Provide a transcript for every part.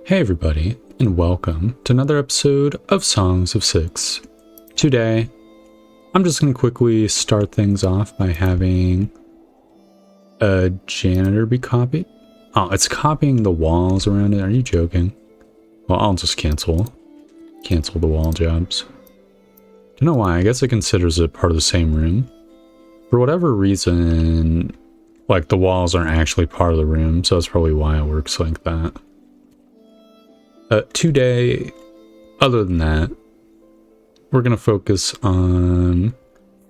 Hey everybody, and welcome to another episode of Songs of Six. Today, I'm just going to quickly start things off by having a janitor be copied. Oh, it's copying the walls around it. Are you joking? Well, I'll just cancel the wall jobs. Don't know why. I guess it considers it part of the same room. For whatever reason, like the walls aren't actually part of the room, so that's probably why it works like that. Today, other than that, we're going to focus on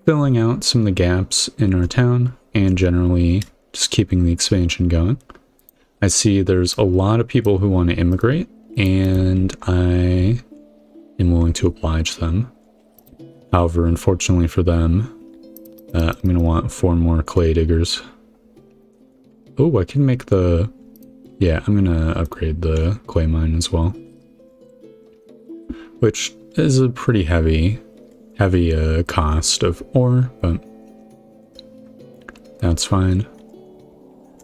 filling out some of the gaps in our town and generally just keeping the expansion going. I see there's a lot of people who want to immigrate, and I am willing to oblige them. However, unfortunately for them, I'm going to want 4 more clay diggers. Oh, I can make the... Yeah, I'm going to upgrade the clay mine as well. Which is a pretty heavy cost of ore, but that's fine.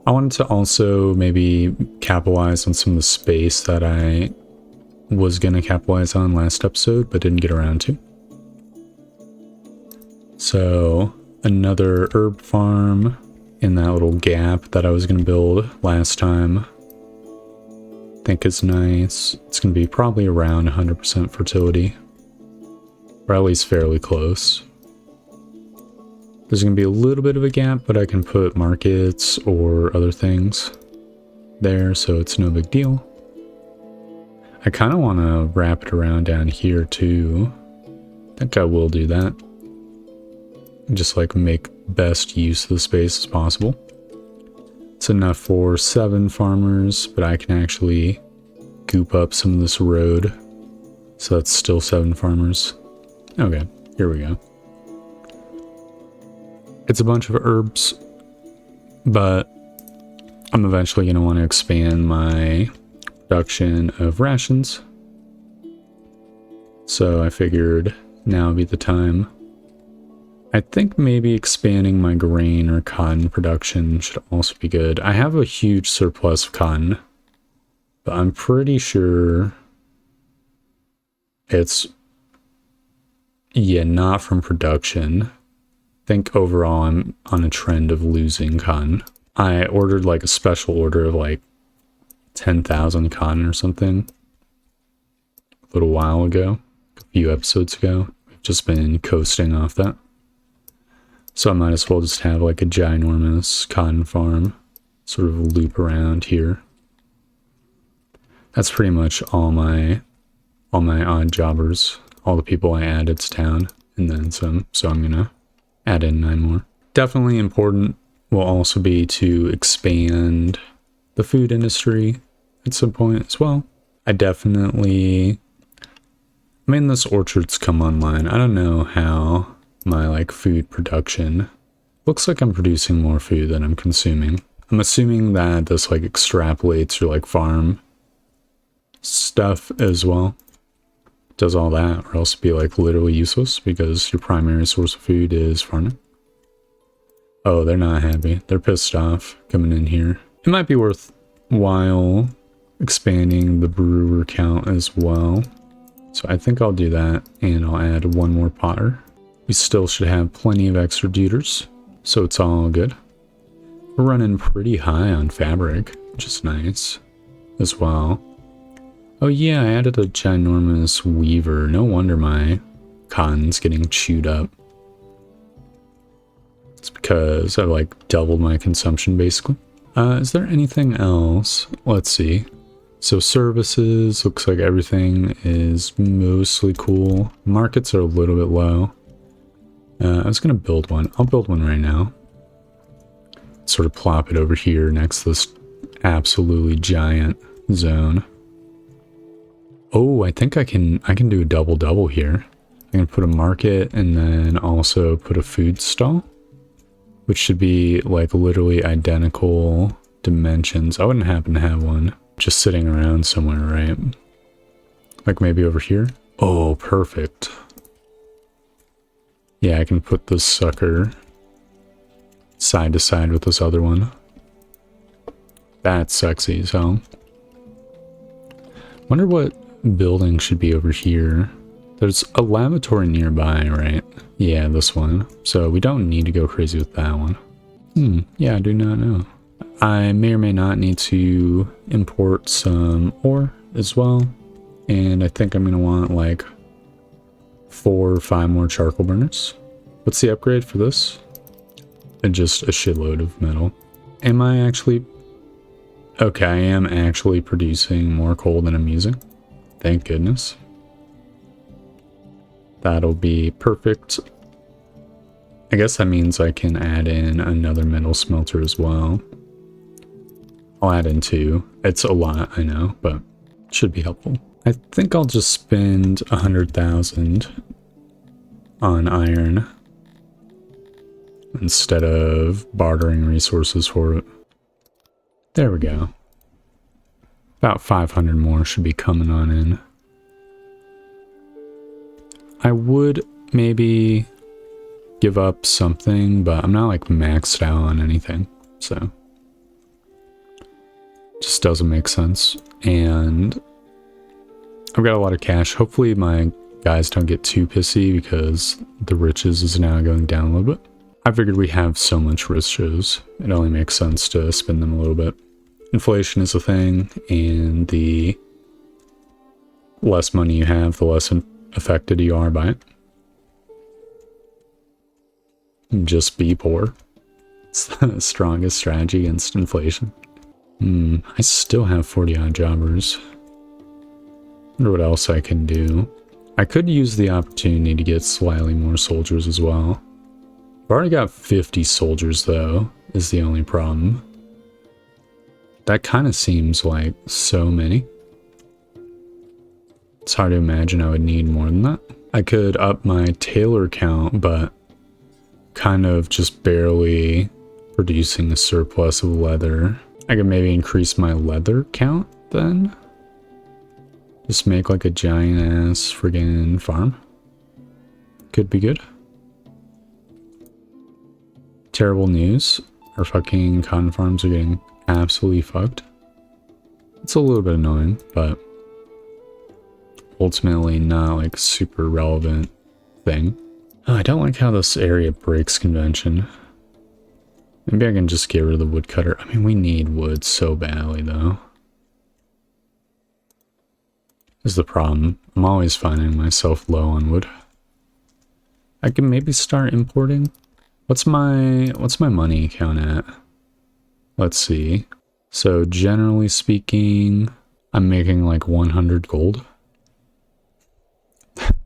I wanted to also maybe capitalize on some of the space that I was going to capitalize on last episode, but didn't get around to. So, another herb farm in that little gap that I was going to build last time. I think is nice. It's going to be probably around 100% fertility, or at least fairly close. There's going to be a little bit of a gap, but I can put markets or other things there, so it's no big deal. I kind of want to wrap it around down here too. I think I will do that. Just like make best use of the space as possible. It's enough for 7 farmers, but I can actually goop up some of this road. So that's still 7 farmers. Okay, here we go. It's a bunch of herbs, but I'm eventually going to want to expand my production of rations. So I figured now would be the time. I think maybe expanding my grain or cotton production should also be good. I have a huge surplus of cotton, but I'm pretty sure it's, not from production. I think overall I'm on a trend of losing cotton. I ordered like a special order of like 10,000 cotton or something a little while ago, a few episodes ago. I've just been coasting off that. So I might as well just have like a ginormous cotton farm sort of loop around here. That's pretty much all my odd jobbers, all the people I added to town, and then some. So I'm gonna add in 9 more. Definitely important will also be to expand the food industry at some point as well. This orchard's come online. I don't know how my like food production looks like. I'm producing more food than I'm consuming. I'm assuming that this like extrapolates your like farm stuff as well. Does all that, or else be like literally useless because your primary source of food is farming. Oh, they're not happy. They're pissed off coming in here. It might be worthwhile expanding the brewer count as well. So I think I'll do that, and I'll add 1 more potter. We still should have plenty of extra deuters, so it's all good. We're running pretty high on fabric, which is nice as well. Oh yeah, I added a ginormous weaver. No wonder my cotton's getting chewed up. It's because I like doubled my consumption basically. Is there anything else? Let's see. So services, looks like everything is mostly cool. Markets are a little bit low. I was going to build one. I'll build one right now. Sort of plop it over here next to this absolutely giant zone. Oh, I think I can do a double here. I can put a market and then also put a food stall, which should be like literally identical dimensions. I wouldn't happen to have one just sitting around somewhere, right? Like maybe over here. Oh, perfect. Yeah, I can put this sucker side to side with this other one. That's sexy, so Wonder what building should be over here. There's a lavatory nearby, right? Yeah, this one. So we don't need to go crazy with that one. Yeah, I do not know. I may or may not need to import some ore as well. And I think I'm going to want like 4 or 5 more charcoal burners. What's the upgrade for this? And just a shitload of metal. Am I actually... Okay, I am actually producing more coal than I'm using. Thank goodness. That'll be perfect. I guess that means I can add in another metal smelter as well. I'll add in 2. It's a lot, I know, but it should be helpful. I think I'll just spend 100,000 on iron instead of bartering resources for it. There we go. About 500 more should be coming on in. I would maybe give up something, but I'm not like maxed out on anything, so just doesn't make sense. And I've got a lot of cash. Hopefully my guys don't get too pissy because the riches is now going down a little bit. I figured we have so much riches, it only makes sense to spend them a little bit. Inflation is a thing, and the less money you have, the less affected you are by it. Just be poor. It's the strongest strategy against inflation. I still have 40 odd jobbers. Wonder what else I can do. I could use the opportunity to get slightly more soldiers as well. I've already got 50 soldiers though, is the only problem. That kind of seems like so many. It's hard to imagine I would need more than that. I could up my tailor count, but kind of just barely producing a surplus of leather. I could maybe increase my leather count then. Just make like a giant ass friggin' farm. Could be good. Terrible news. Our fucking cotton farms are getting absolutely fucked. It's a little bit annoying, but ultimately not like super relevant thing. Oh, I don't like how this area breaks convention. Maybe I can just get rid of the woodcutter. I mean, we need wood so badly though. Is the problem. I'm always finding myself low on wood. I can maybe start importing. What's my money count at? Let's see. So generally speaking, I'm making like 100 gold.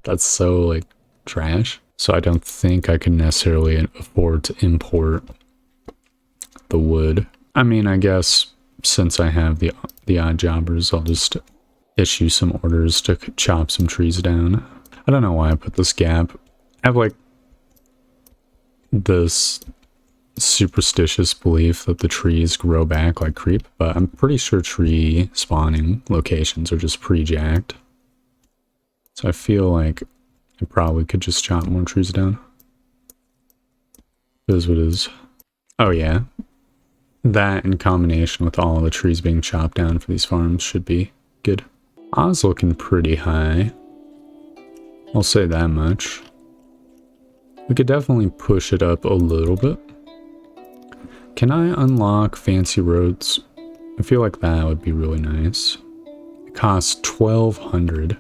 That's so like trash. So I don't think I can necessarily afford to import the wood. I mean, I guess since I have the odd jobbers, I'll just issue some orders to chop some trees down. I don't know why I put this gap. I have like this superstitious belief that the trees grow back like creep, but I'm pretty sure tree spawning locations are just pre-jacked. So I feel like I probably could just chop more trees down. It is what it is. Oh yeah. That in combination with all the trees being chopped down for these farms should be good. I was looking pretty high. I'll say that much. We could definitely push it up a little bit. Can I unlock fancy roads? I feel like that would be really nice. It costs 1,200.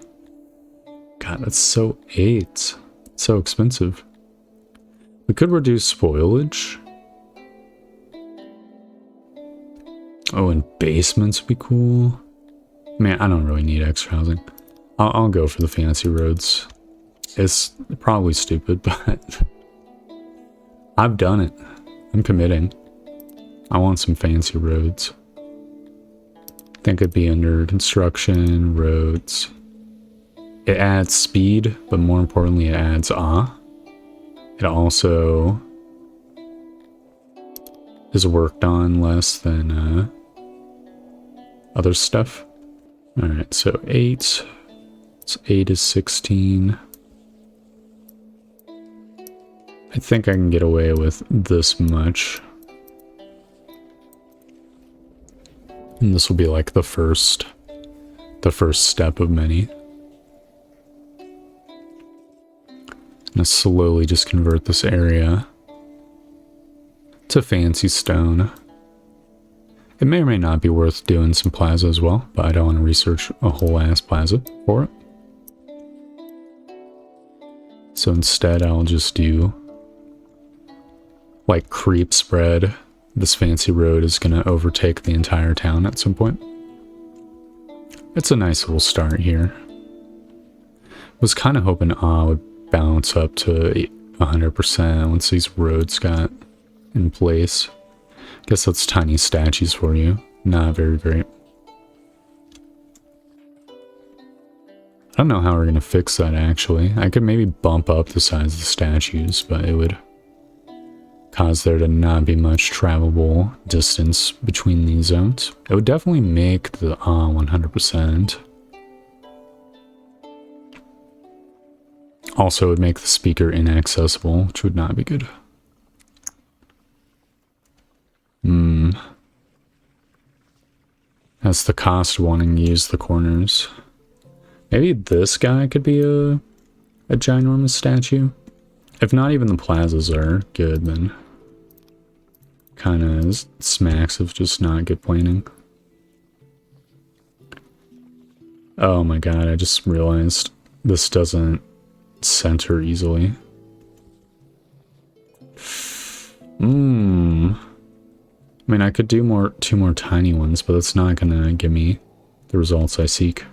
God, that's so 8. It's so expensive. We could reduce spoilage. Oh, and basements would be cool. Man, I don't really need extra housing. I'll go for the fancy roads. It's probably stupid, but I've done it. I'm committing. I want some fancy roads. I think it'd be under construction, roads. It adds speed, but more importantly, it adds awe. It also is worked on less than other stuff. Alright, so 8. So 8 is 16. I think I can get away with this much. And this will be like the first the first step of many. I'm gonna slowly just convert this area to fancy stone. It may or may not be worth doing some plaza as well, but I don't want to research a whole ass plaza for it. So instead I'll just do like creep spread. This fancy road is gonna overtake the entire town at some point. It's a nice little start here. Was kind of hoping would bounce up to 100% once these roads got in place. Guess that's tiny statues for you. Not very great. I don't know how we're gonna fix that actually. I could maybe bump up the size of the statues, but it would cause there to not be much travelable distance between these zones. It would definitely make the 100%. Also, it would make the speaker inaccessible, which would not be good. That's the cost of wanting to use the corners. Maybe this guy could be a ginormous statue. If not even the plazas are good, then kind of smacks of just not good planning. Oh my god, I just realized this doesn't center easily. I mean, I could do two more tiny ones, but that's not gonna give me the results I seek.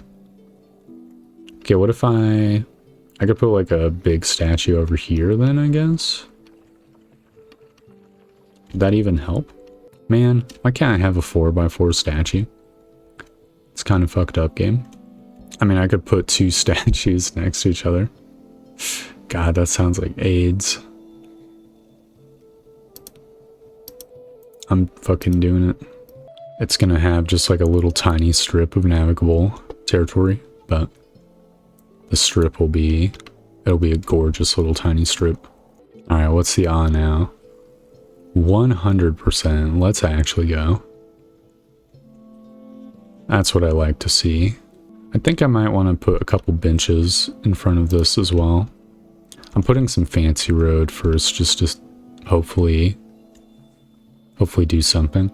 Okay, what if I could put like a big statue over here then, I guess? Would that even help? Man, why can't I have a 4x4 statue? It's kind of fucked up, game. I mean, I could put two statues next to each other. God, that sounds like AIDS. I'm fucking doing it. It's gonna have just like a little tiny strip of navigable territory, but the strip will be, it'll be a gorgeous little tiny strip. Alright, what's the now? 100%. Let's actually go. That's what I like to see. I think I might want to put a couple benches in front of this as well. I'm putting some fancy road first just to hopefully do something.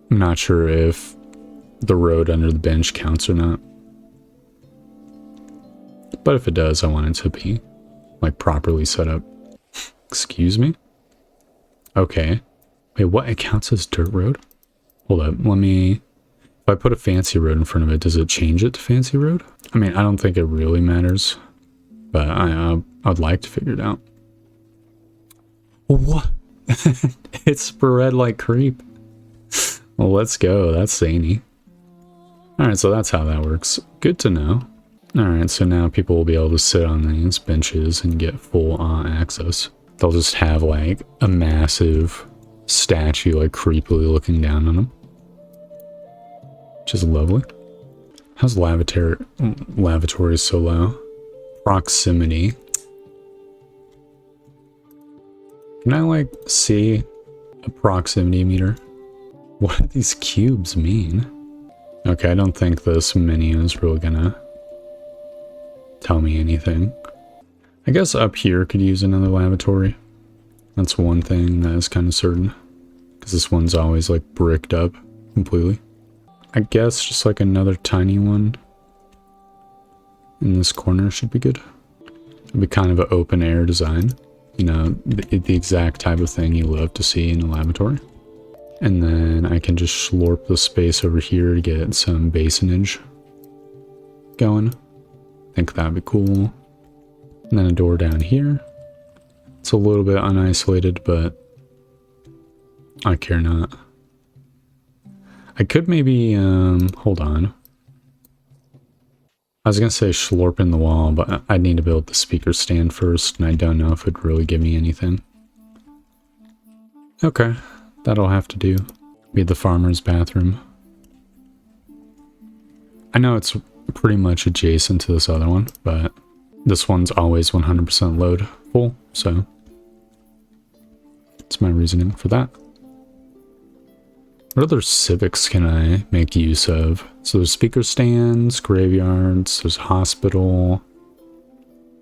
I'm not sure if the road under the bench counts or not. But if it does, I want it to be like properly set up. Excuse me? Okay. Wait, what? It counts as dirt road? Hold up, let me... If I put a fancy road in front of it, does it change it to fancy road? I mean, I don't think it really matters, but I'd like to figure it out. What? It's spread like creep. Well, let's go. That's zany. Alright, so that's how that works. Good to know. Alright, so now people will be able to sit on these benches and get full access. They'll just have like a massive statue like creepily looking down on them. Which is lovely. How's lavatory so low? Proximity. Can I like see a proximity meter? What do these cubes mean? Okay, I don't think this menu is really gonna tell me anything. I guess up here could use another lavatory. That's one thing that is kind of certain. Because this one's always like bricked up completely. I guess just like another tiny one in this corner should be good. It'll be kind of an open air design. You know, the exact type of thing you love to see in a lavatory. And then I can just slurp the space over here to get some basinage going. I think that'd be cool. And then a door down here. It's a little bit unisolated, but I care not. I could maybe, hold on. I was gonna say slurp in the wall, but I'd need to build the speaker stand first, and I don't know if it'd really give me anything. Okay, that'll have to do. Be the farmer's bathroom. I know it's pretty much adjacent to this other one, but this one's always 100% load full, so that's my reasoning for that. What other civics can I make use of? So there's speaker stands, graveyards, there's hospital,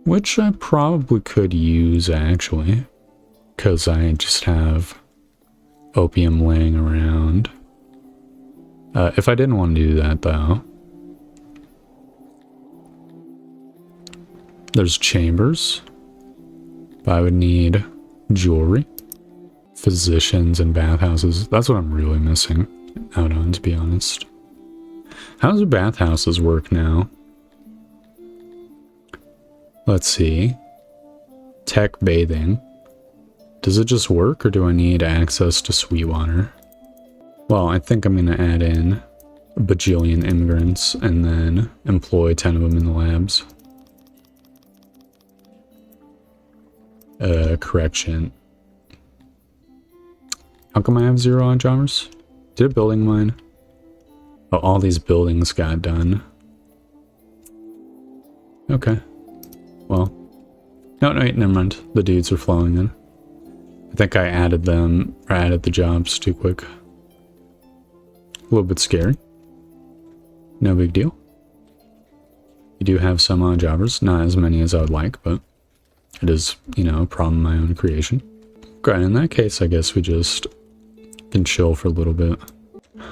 which I probably could use actually, because I just have opium laying around. If I didn't want to do that though, there's chambers, but I would need jewelry. Physicians and bathhouses. That's what I'm really missing out on, to be honest. How does the bathhouses work now? Let's see. Tech bathing. Does it just work, or do I need access to sweet water? Well, I think I'm going to add in a bajillion immigrants and then employ 10 of them in the labs. Correction. How come I have 0 on jobbers? Did a building mine? Oh, all these buildings got done. Okay. Well. No, never mind. The dudes are flowing in. I think I added them, or added the jobs too quick. A little bit scary. No big deal. You do have some on jobbers. Not as many as I would like, but it is, you know, a problem of my own creation. Okay, in that case, I guess we just can chill for a little bit.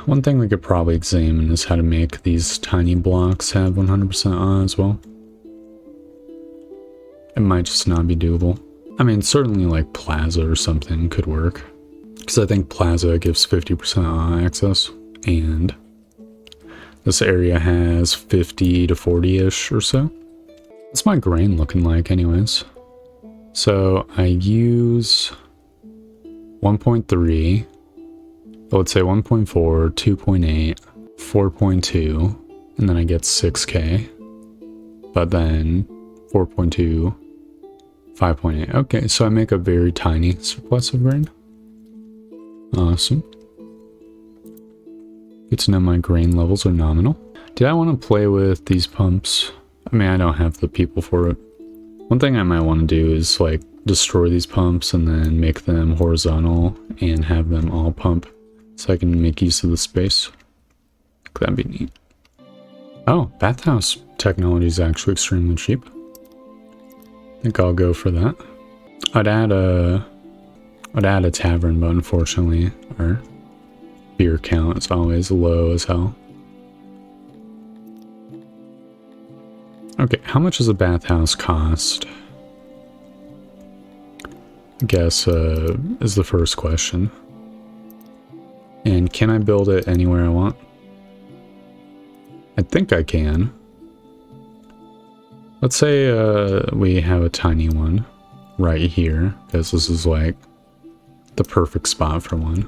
One thing we could probably examine is how to make these tiny blocks have 100% on as well. It might just not be doable. I mean, certainly like Plaza or something could work, because I think Plaza gives 50% on access, and this area has 50 to 40-ish or so. What's my grain looking like anyways? So I use 1.3, I would say 1.4, 2.8, 4.2, and then I get 6K, but then 4.2, 5.8. Okay, so I make a very tiny surplus of grain. Awesome. Good to know my grain levels are nominal. Did I want to play with these pumps? I mean, I don't have the people for it. One thing I might want to do is like destroy these pumps and then make them horizontal and have them all pump so I can make use of the space. That'd be neat. Oh, bathhouse technology is actually extremely cheap. I think I'll go for that. I'd add a tavern, but unfortunately our beer count is always low as hell. Okay, how much does a bathhouse cost? I guess is the first question. And can I build it anywhere I want? I think I can. Let's say we have a tiny one right here, because this is like the perfect spot for one.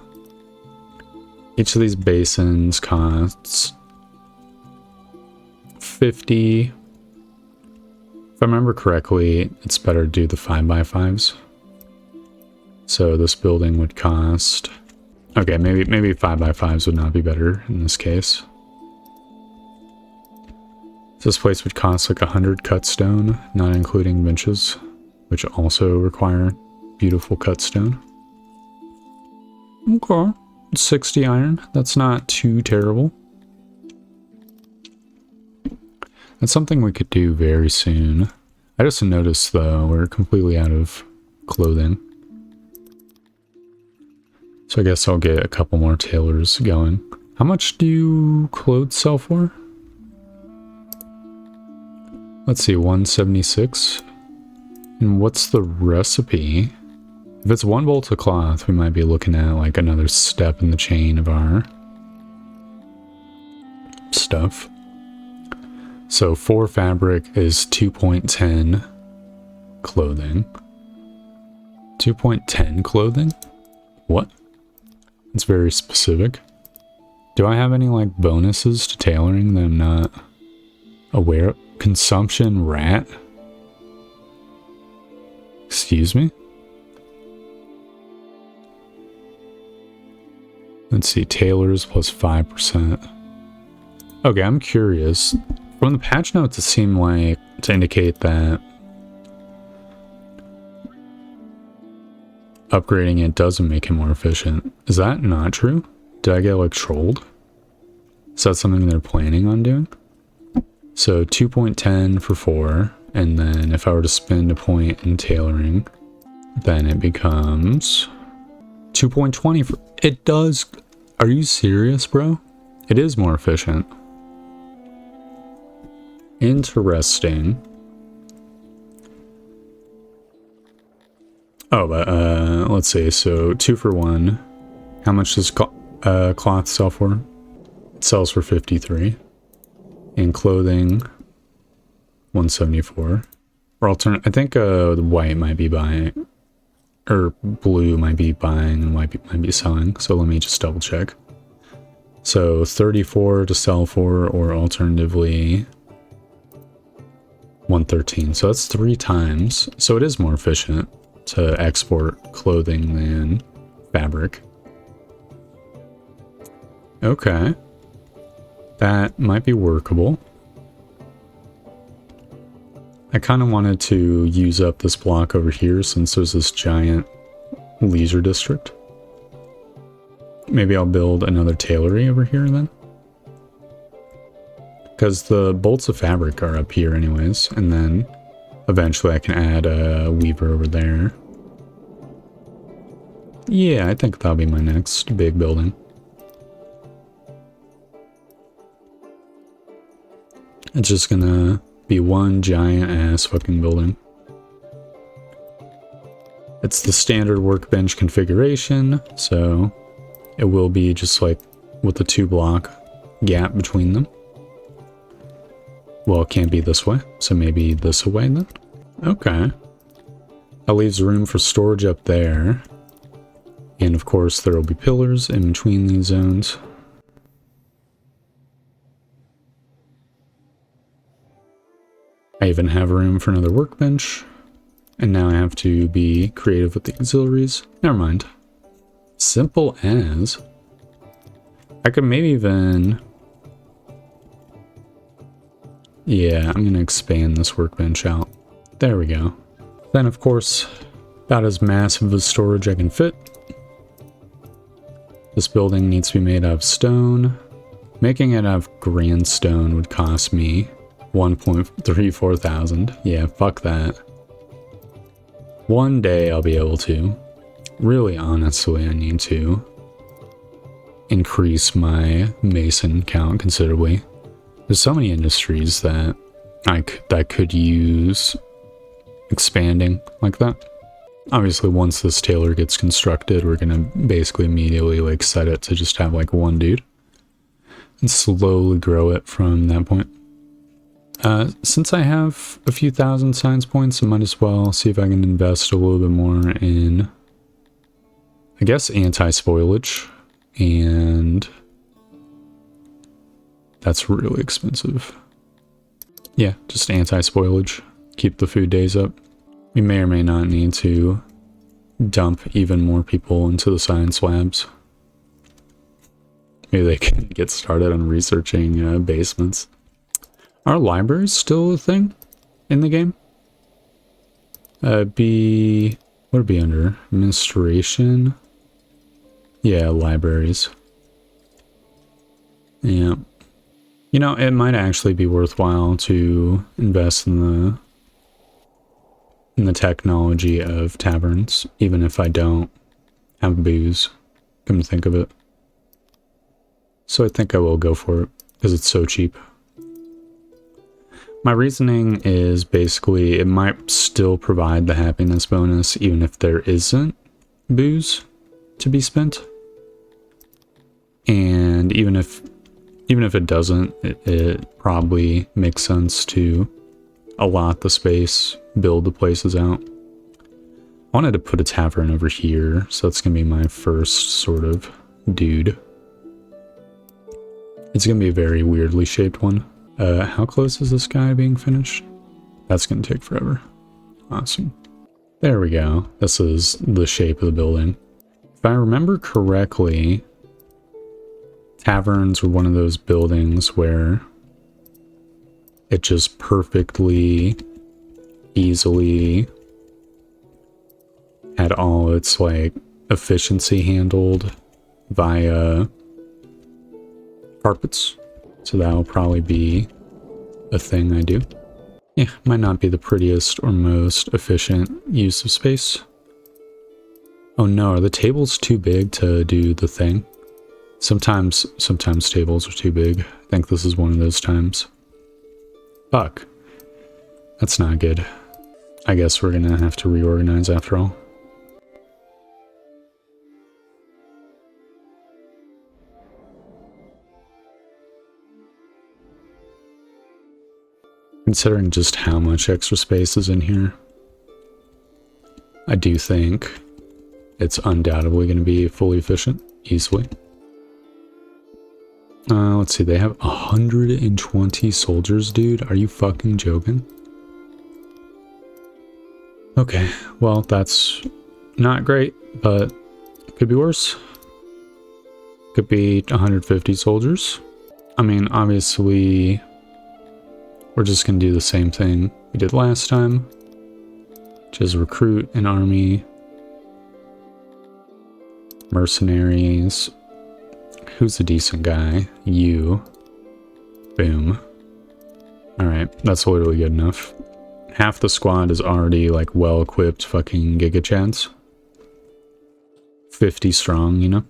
Each of these basins costs 50. If I remember correctly, it's better to do the 5x5s. So this building would cost... Okay, maybe 5x5s would not be better in this case. This place would cost like 100 cut stone, not including benches, which also require beautiful cut stone. Okay, 60 iron. That's not too terrible. That's something we could do very soon. I just noticed though, we're completely out of clothing. So I guess I'll get a couple more tailors going. How much do clothes sell for? Let's see, 176. And what's the recipe? If it's 1 bolt of cloth, we might be looking at like another step in the chain of our stuff. So 4 fabric is 2.10 clothing. 2.10 clothing? What? It's very specific. Do I have any like bonuses to tailoring that I'm not aware of? Consumption rat? Excuse me? Let's see, tailors plus 5%. Okay, I'm curious. From the patch notes, it seemed like to indicate that upgrading it doesn't make it more efficient. Is that not true? Did I get like trolled? Is that something they're planning on doing? So 2.10 for 4, and then if I were to spend a point in tailoring, then it becomes 2.20 for... It does... Are you serious, bro? It is more efficient. Interesting. Oh, but let's see. So 2 for 1. How much does cloth sell for? It sells for 53. And clothing, 174. Or alternate, I think the white might be buying, or blue might be buying and white might be selling. So let me just double check. So 34 to sell for, or alternatively 113. So that's 3 times. So it is more efficient to export clothing than fabric. Okay. That might be workable. I kind of wanted to use up this block over here since there's this giant leisure district. Maybe I'll build another tailory over here then. Because the bolts of fabric are up here anyways, and then eventually I can add a weaver over there. Yeah, I think that'll be my next big building. It's just gonna be one giant ass fucking building. It's the standard workbench configuration, so it will be just like with the 2 block gap between them. Well, it can't be this way, so maybe this way then? Okay. That leaves room for storage up there. And of course there will be pillars in between these zones. I even have room for another workbench. And now I have to be creative with the auxiliaries. Never mind. Simple as. I could maybe even... Yeah, I'm going to expand this workbench out. There we go. Then of course, about as massive as storage I can fit. This building needs to be made out of stone. Making it out of grand stone would cost me 1.34 thousand. Yeah, fuck that. One day I'll be able to. Really, honestly, I need to increase my mason count considerably. There's so many industries that that could use expanding like that. Obviously, once this tailor gets constructed, we're gonna basically immediately like set it to just have like one dude and slowly grow it from that point. Since I have a few thousand science points, I might as well see if I can invest a little bit more in, I guess, anti-spoilage, and that's really expensive. Yeah, just anti-spoilage. Keep the food days up. We may or may not need to dump even more people into the science labs. Maybe they can get started on researching basements. Are libraries still a thing in the game? What would it be under? Administration? Yeah, libraries. Yeah. You know, it might actually be worthwhile to invest in the technology of taverns, even if I don't have booze, come to think of it. So I think I will go for it, because it's so cheap. My reasoning is basically it might still provide the happiness bonus even if there isn't booze to be spent. And even if it doesn't, it probably makes sense to allot the space, build the places out. I wanted to put a tavern over here, so that's gonna be my first sort of dude. It's gonna be a very weirdly shaped one. How close is this guy being finished? That's gonna take forever. Awesome. There we go. This is the shape of the building. If I remember correctly, taverns were one of those buildings where it just perfectly, easily had all its like efficiency handled via carpets. So that'll probably be a thing I do. Yeah, might not be the prettiest or most efficient use of space. Oh no, are the tables too big to do the thing? Sometimes tables are too big. I think this is one of those times. Fuck. That's not good. I guess we're gonna have to reorganize after all. Considering just how much extra space is in here, I do think it's undoubtedly going to be fully efficient, easily. Let's see, they have 120 soldiers, dude. Are you fucking joking? Okay, well, that's not great, but it could be worse. Could be 150 soldiers. I mean, obviously, we're just going to do the same thing we did last time. Which is recruit an army. Mercenaries. Who's a decent guy? You. Boom. Alright, that's literally good enough. Half the squad is already like well-equipped fucking Giga Chads. 50 strong, you know?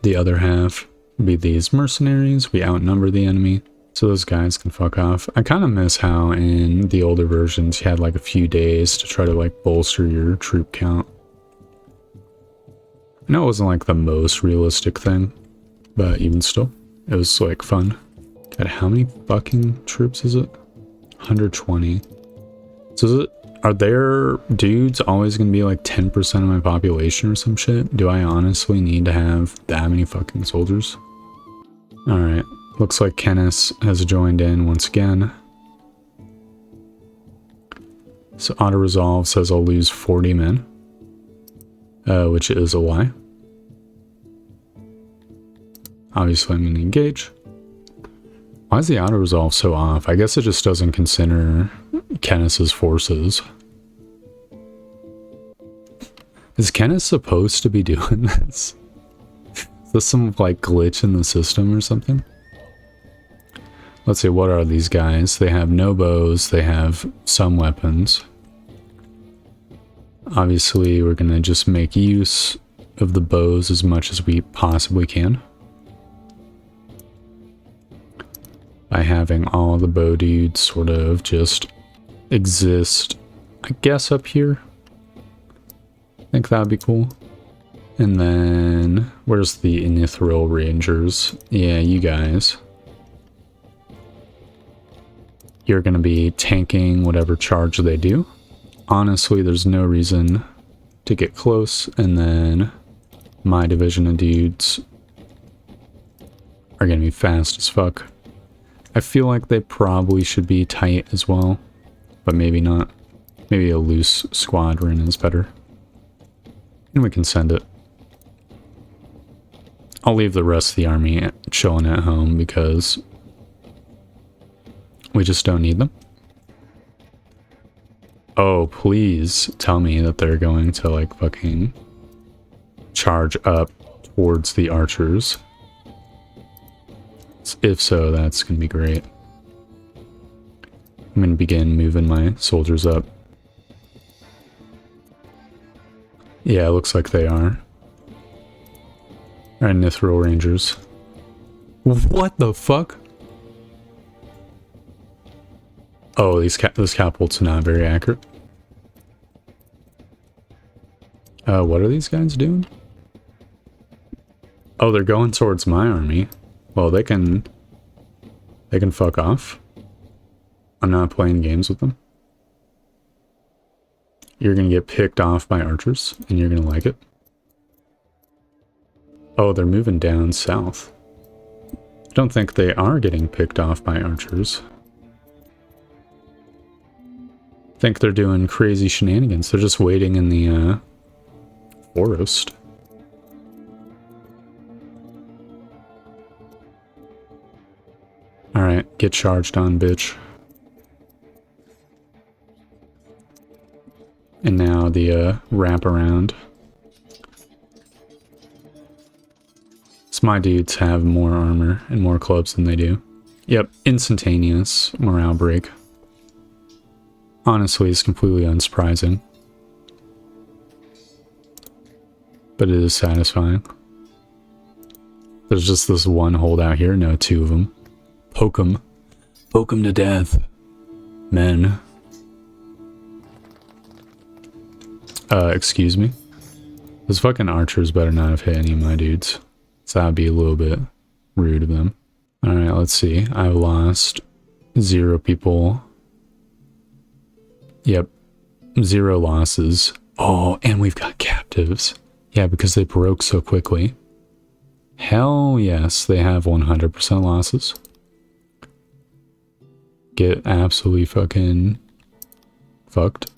The other half would be these mercenaries. We outnumber the enemy, so those guys can fuck off. I kind of miss how in the older versions you had like a few days to try to like bolster your troop count. I know it wasn't like the most realistic thing, but even still, it was like fun. God, how many fucking troops is it? 120. So are there dudes always gonna be like 10% of my population or some shit? Do I honestly need to have that many fucking soldiers? Alright, looks like Kenneth has joined in once again. So auto-resolve says I'll lose 40 men, which is a lie. Obviously I'm gonna engage. Why is the auto-resolve so off? I guess it just doesn't consider Kenneth's forces. Is Kenneth supposed to be doing this? Is this some like glitch in the system or something? Let's see, what are these guys? They have no bows, they have some weapons. Obviously we're gonna just make use of the bows as much as we possibly can. By having all the bow dudes sort of just exist, I guess, up here. I think that'd be cool. And then, where's the Inithril Rangers? Yeah, you guys. You're gonna be tanking whatever charge they do. Honestly, there's no reason to get close, and then my division of dudes are gonna be fast as fuck. I feel like they probably should be tight as well, but maybe not. Maybe a loose squadron is better. And we can send it. I'll leave the rest of the army chilling at home because we just don't need them. Oh, please tell me that they're going to like fucking charge up towards the archers. If so, that's gonna be great. I'm gonna begin moving my soldiers up. Yeah, it looks like they are. Alright, Nithril Rangers. What the fuck? Oh, this catapult's not very accurate. What are these guys doing? Oh, they're going towards my army. Well, they can fuck off. I'm not playing games with them. You're gonna get picked off by archers, and you're gonna like it. Oh, they're moving down south. I don't think they are getting picked off by archers. I think they're doing crazy shenanigans. They're just waiting in the forest. Alright, get charged on, bitch. And now the wrap around. This It's my dudes have more armor and more clubs than they do. Yep, instantaneous morale break. Honestly, it's completely unsurprising. But it is satisfying. There's just this one holdout here, no, two of them. Poke them. Poke them to death. Men. Excuse me? Those fucking archers better not have hit any of my dudes. So that'd be a little bit rude of them. Alright, let's see. I've lost 0 people. Yep. 0 losses. Oh, and we've got captives. Yeah, because they broke so quickly. Hell yes, they have 100% losses. Get absolutely fucking fucked.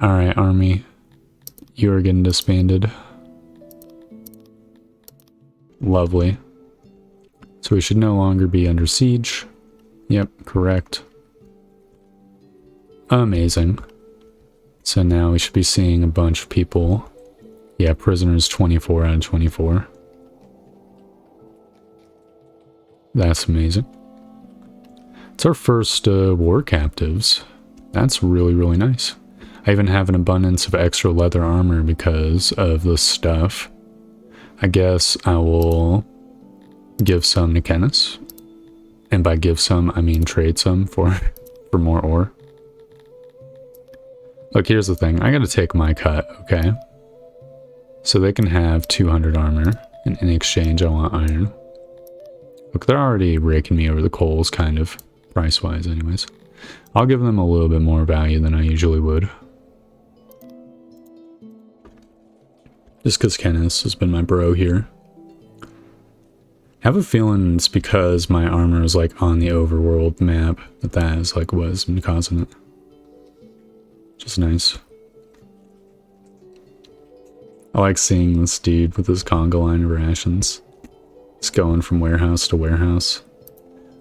Alright, army. You are getting disbanded. Lovely. So we should no longer be under siege. Yep, correct. Amazing. So now we should be seeing a bunch of people. Yeah, prisoners 24 out of 24. That's amazing. It's our first war captives. That's really, really nice. I even have an abundance of extra leather armor because of this stuff. I guess I will give some to Kenneth. And by give some, I mean trade some for more ore. Look, here's the thing. I gotta take my cut, okay? So they can have 200 armor, and in exchange I want iron. Look, they're already raking me over the coals, kind of, price-wise anyways. I'll give them a little bit more value than I usually would. Just because Kenneth has been my bro here. I have a feeling it's because my armor is like on the overworld map that is like what has been causing it. Which is nice. I like seeing this dude with his conga line of rations. It's going from warehouse to warehouse.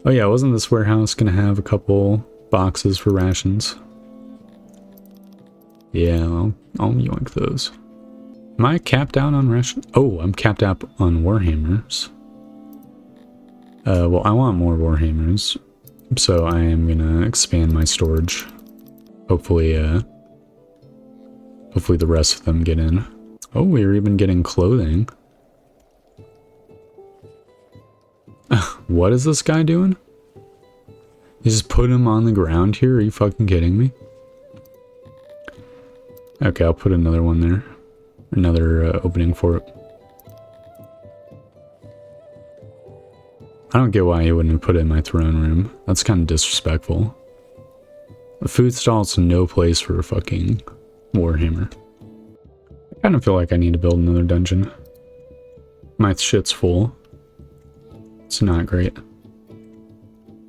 Oh yeah, wasn't this warehouse gonna have a couple boxes for rations? Yeah, I'll yoink those. Am I capped out on rations? Oh, I'm capped out on Warhammers. Well, I want more Warhammers, so I am gonna expand my storage. Hopefully the rest of them get in. Oh, we're even getting clothing. What is this guy doing? You just put him on the ground here? Are you fucking kidding me? Okay, I'll put another one there. Another opening for it. I don't get why you wouldn't have put it in my throne room. That's kind of disrespectful. The food stall's no place for a fucking Warhammer. I kind of feel like I need to build another dungeon. My shit's full. It's not great.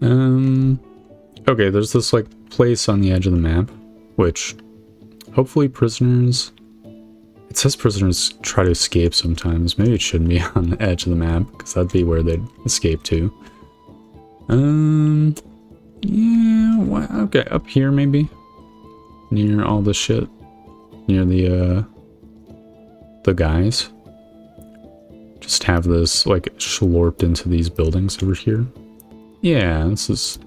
Okay, there's this like place on the edge of the map, which hopefully prisoners... It says prisoners try to escape sometimes. Maybe it shouldn't be on the edge of the map, because that'd be where they'd escape to. Yeah, okay, up here maybe? Near all this shit. Near the guys. Just have this, like, schlorped into these buildings over here. Yeah, this is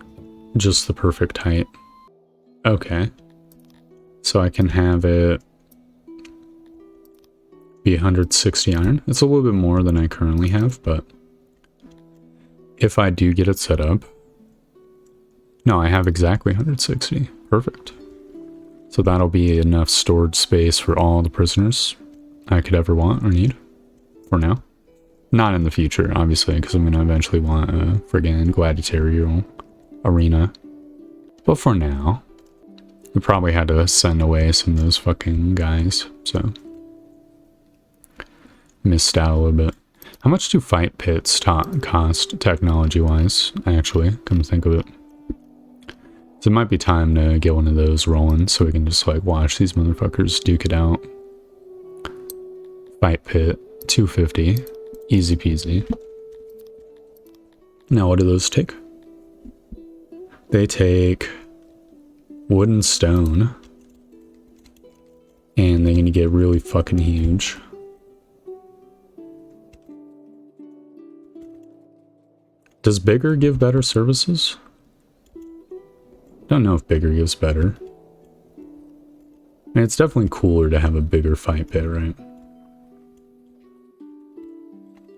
just the perfect height. Okay. So I can have it be 160 iron. It's a little bit more than I currently have, but if I do get it set up... No, I have exactly 160. Perfect. So that'll be enough storage space for all the prisoners I could ever want or need. For now. Not in the future, obviously, because I'm going to eventually want a friggin' gladiatorial arena. But for now, we probably had to send away some of those fucking guys, so... Missed out a little bit. How much do fight pits cost technology-wise, actually, come to think of it? So it might be time to get one of those rolling so we can just like watch these motherfuckers duke it out. Fight pit, 250. Easy peasy. Now what do those take? They take wood and stone. And they're gonna get really fucking huge. Does bigger give better services? Don't know if bigger gives better. I mean, it's definitely cooler to have a bigger fight pit, right?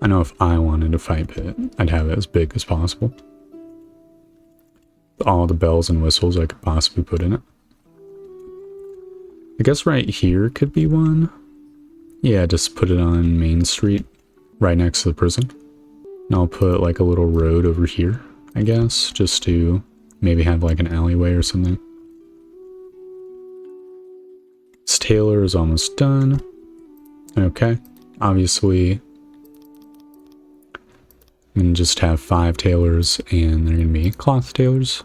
I know if I wanted a fight pit, I'd have it as big as possible. All the bells and whistles I could possibly put in it. I guess right here could be one. Yeah, just put it on Main Street, right next to the prison. And I'll put like a little road over here, I guess, just to maybe have like an alleyway or something. This tailor is almost done. Okay, obviously I'm going to just have 5 tailors, and they're going to be cloth tailors.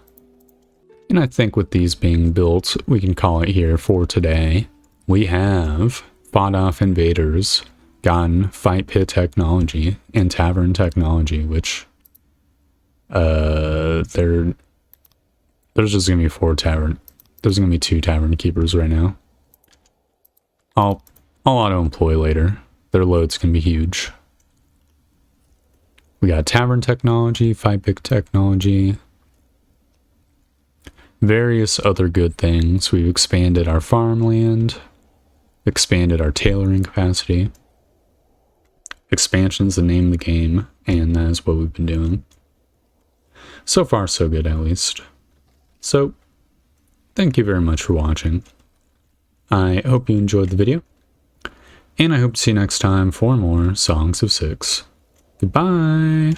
And I think with these being built, we can call it here for today. We have fought off invaders, gotten fight pit technology, and tavern technology, which there's just going to be 4 tavern. There's going to be 2 tavern keepers right now. I'll auto-employ later. Their loads can be huge. We got tavern technology, fight pit technology, various other good things. We've expanded our farmland, expanded our tailoring capacity. Expansion's the name of the game, and that is what we've been doing. So far, so good, at least. So, thank you very much for watching. I hope you enjoyed the video, and I hope to see you next time for more Songs of Six. Goodbye!